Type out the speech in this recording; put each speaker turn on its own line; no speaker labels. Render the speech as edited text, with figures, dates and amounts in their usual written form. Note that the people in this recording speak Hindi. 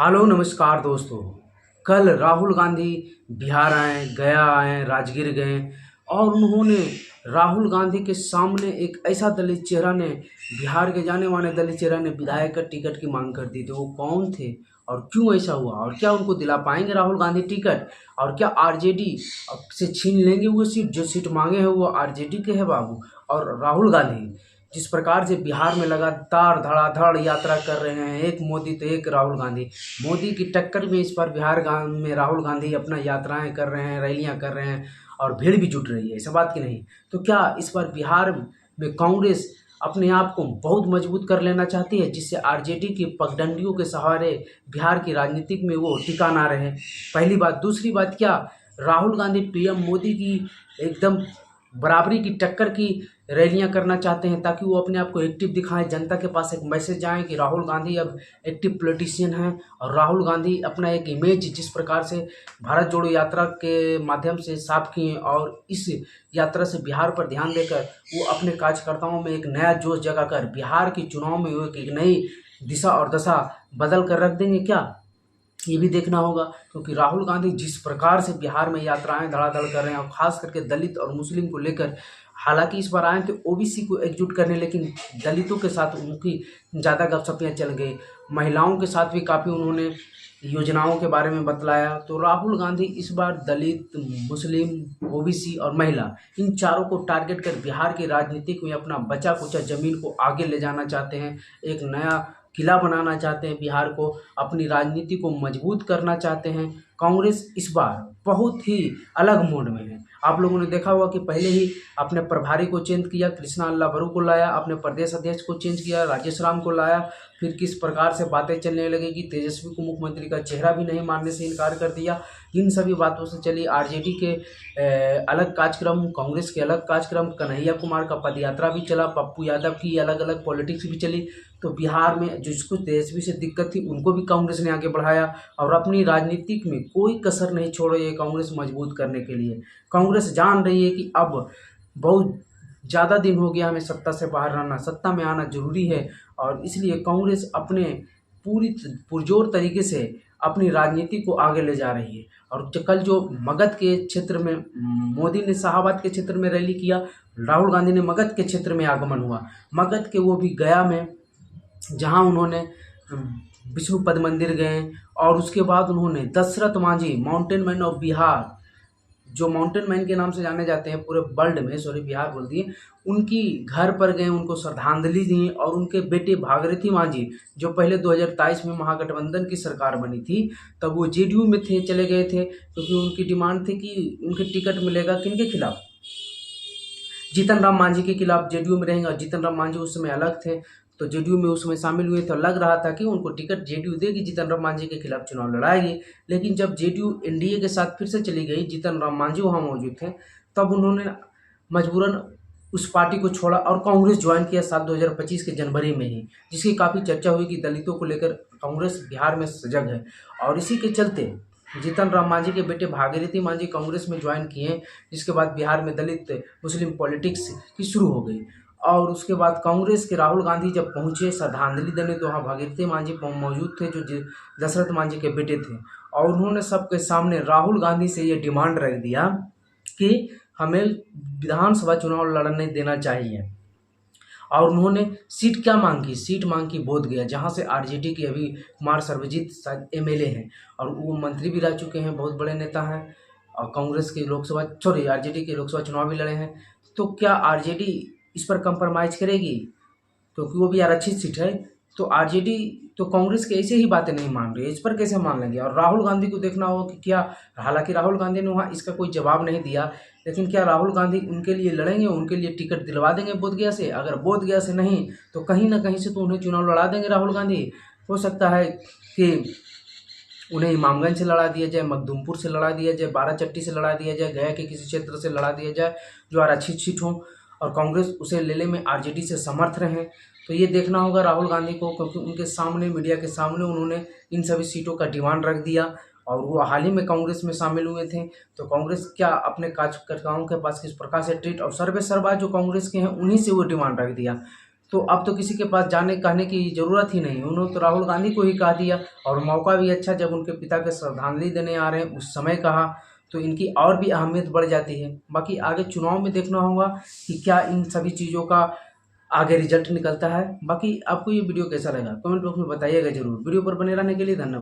हेलो नमस्कार दोस्तों। कल राहुल गांधी बिहार आए, गया आए, राजगीर गए और उन्होंने राहुल गांधी के सामने एक ऐसा दलित चेहरा ने, बिहार के जाने माने दलित चेहरा ने विधायक का टिकट की मांग कर दी थी। वो कौन थे और क्यों ऐसा हुआ और क्या उनको दिला पाएंगे राहुल गांधी टिकट, और क्या आरजेडी से छीन लेंगे वो सीट? जो सीट मांगे हैं वो आरजेडी के हैं बाबू। और राहुल गांधी जिस प्रकार से बिहार में लगातार धड़ाधड़ यात्रा कर रहे हैं, एक मोदी तो एक राहुल गांधी, मोदी की टक्कर में इस बार बिहार में राहुल गांधी अपना यात्राएं कर रहे हैं, रैलियां कर रहे हैं और भीड़ भी जुट रही है, ऐसा बात की नहीं। तो क्या इस बार बिहार में कांग्रेस अपने आप को बहुत मजबूत कर लेना चाहती है, जिससे आरजेडी की पगडंडियों के सहारे बिहार की राजनीतिक में वो टिका ना रहे? पहली बात। दूसरी बात, क्या राहुल गांधी पीएम मोदी की एकदम बराबरी की टक्कर की रैलियां करना चाहते हैं, ताकि वो अपने आप को एक्टिव दिखाएं, जनता के पास एक मैसेज जाए कि राहुल गांधी अब एक्टिव पॉलिटिशियन हैं। और राहुल गांधी अपना एक इमेज जिस प्रकार से भारत जोड़ो यात्रा के माध्यम से साफ किए और इस यात्रा से बिहार पर ध्यान देकर वो अपने कार्यकर्ताओं में एक नया जोश जगाकर बिहार के चुनाव में वो एक नई दिशा और दशा बदल कर रख देंगे क्या? ये भी देखना होगा, क्योंकि राहुल गांधी जिस प्रकार से बिहार में यात्राएं धड़ाधड़ कर रहे हैं और खास करके दलित और मुस्लिम को लेकर, हालांकि इस बार आए थे ओबीसी को एकजुट करने, लेकिन दलितों के साथ उनकी ज़्यादा गपशपियाँ चल गई। महिलाओं के साथ भी काफ़ी उन्होंने योजनाओं के बारे में बतलाया। तो राहुल गांधी इस बार दलित, मुस्लिम, ओबीसी और महिला, इन चारों को टारगेट कर बिहार की राजनीतिक में अपना बचा कुचा जमीन को आगे ले जाना चाहते हैं, एक नया किला बनाना चाहते हैं, बिहार को अपनी राजनीति को मजबूत करना चाहते हैं। कांग्रेस इस बार बहुत ही अलग मोड में है। आप लोगों ने देखा होगा कि पहले ही अपने प्रभारी को चेंज किया, कृष्णा अल्लाभरू को लाया, अपने प्रदेश अध्यक्ष को चेंज किया, राजेश राम को लाया। फिर किस प्रकार से बातें चलने लगी कि तेजस्वी को मुख्यमंत्री का चेहरा भी नहीं मानने से इनकार कर दिया। इन सभी बातों से चली आरजेडी के अलग कार्यक्रम, कांग्रेस के अलग कार्यक्रम, कन्हैया कुमार का पदयात्रा भी चला, पप्पू यादव की अलग अलग पॉलिटिक्स भी चली। तो बिहार में जिसको तेजस्वी से दिक्कत थी उनको भी कांग्रेस ने आगे बढ़ाया और अपनी राजनीतिक में कोई कसर नहीं छोड़ी है कांग्रेस मजबूत करने के लिए। कांग्रेस जान रही है कि अब बहुत ज़्यादा दिन हो गया हमें सत्ता से बाहर रहना, सत्ता में आना जरूरी है, और इसलिए कांग्रेस अपने पूरी पुरजोर तरीके से अपनी राजनीति को आगे ले जा रही है। और कल जो मगध के क्षेत्र में मोदी ने शाहाबाद के क्षेत्र में रैली किया, राहुल गांधी ने मगध के क्षेत्र में आगमन हुआ, मगध के वो भी गया में, जहां उन्होंने विष्णु पद मंदिर गए और उसके बाद उन्होंने Dashrath Manjhi, mountain man of Bihar, जो माउंटेन मैन के नाम से जाने जाते हैं पूरे वर्ल्ड में, सॉरी बिहार बोल दिए, उनकी घर पर गए, उनको श्रद्धांजलि दी। और उनके बेटे भागीरथी मांझी, जो पहले 2023 में महागठबंधन की सरकार बनी थी, तब वो जेडीयू में थे, चले गए थे, क्योंकि उनकी डिमांड थी कि उनके टिकट मिलेगा किनके खिलाफ, जीतन राम मांझी के खिलाफ जेडीयू में रहेंगे। और जीतन राम मांझी उस समय अलग थे, तो जेडीयू में उस समय शामिल हुए, तो लग रहा था कि उनको टिकट जेडीयू देगी, जीतन राम मांझी के खिलाफ चुनाव लड़ाएगी। लेकिन जब जेडीयू एनडीए के साथ फिर से चली गई, जीतन राम मांझी वहाँ मौजूद थे, तब उन्होंने मजबूरन उस पार्टी को छोड़ा और कांग्रेस ज्वाइन किया साल 2025 के जनवरी में ही, जिसकी काफ़ी चर्चा हुई कि दलितों को लेकर कांग्रेस बिहार में सजग है। और इसी के चलते जीतन राम मांझी के बेटे भागीरथी मांझी कांग्रेस में ज्वाइन किए, जिसके बाद बिहार में दलित मुस्लिम पॉलिटिक्स की शुरू हो गई। और उसके बाद कांग्रेस के राहुल गांधी जब पहुंचे श्रद्धांजलि देने, तो वहाँ भागीरथी मांझी मौजूद थे, जो दशरथ मांझी के बेटे थे। और उन्होंने सबके सामने राहुल गांधी से ये डिमांड रख दिया कि हमें विधानसभा चुनाव लड़ने देना चाहिए। और उन्होंने सीट क्या मांगी? सीट मांग की बोध गया, जहाँ से आरजेडी के अभी कुमार सर्वजीत शायद एमएलए हैं और वो मंत्री भी रह चुके हैं, बहुत बड़े नेता हैं, और कांग्रेस के लोकसभा, सॉरी आरजेडी के लोकसभा चुनाव भी लड़े हैं। तो क्या आरजेडी इस पर कंप्रोमाइज़ करेगी? क्योंकि वो भी आरक्षित सीट है। तो आरजेडी तो कांग्रेस की ऐसे ही बातें नहीं मान रही है, इस पर कैसे मान लेंगे? और राहुल गांधी को देखना होगा कि क्या, हालांकि राहुल गांधी ने वहाँ इसका कोई जवाब नहीं दिया, लेकिन क्या राहुल गांधी उनके लिए लड़ेंगे, उनके लिए टिकट दिलवा देंगे बोधगया से? अगर बोधगया से नहीं तो कहीं ना कहीं से तो उन्हें चुनाव लड़ा देंगे राहुल गांधी। हो सकता है कि उन्हें इमामगंज से लड़ा दिया जाए, मखदूमपुर से लड़ा दिया जाए, बाराचट्टी से लड़ा दिया जाए, गया के किसी क्षेत्र से लड़ा दिया जाए जो आरक्षित सीट हो, और कांग्रेस उसे लेने में आरजेडी से समर्थ रहे। तो ये देखना होगा राहुल गांधी को, क्योंकि उनके सामने, मीडिया के सामने उन्होंने इन सभी सीटों का डिमांड रख दिया और वो हाल ही में कांग्रेस में शामिल हुए थे। तो कांग्रेस क्या अपने कार्यकर्ताओं के पास किस प्रकार से ट्रीट, और सर्वे सर्वा जो कांग्रेस के हैं उन्हीं से वो डिमांड रख दिया। तो अब तो किसी के पास जाने कहने की ज़रूरत ही नहीं, उन्होंने तो राहुल गांधी को ही कह दिया। और मौका भी अच्छा, जब उनके पिता के श्रद्धांजलि देने आ रहे हैं उस समय कहा, तो इनकी और भी अहमियत बढ़ जाती है। बाकी आगे चुनाव में देखना होगा कि क्या इन सभी चीज़ों का आगे रिजल्ट निकलता है। बाकी आपको ये वीडियो कैसा लगा कमेंट बॉक्स में बताइएगा ज़रूर। वीडियो पर बने रहने के लिए धन्यवाद।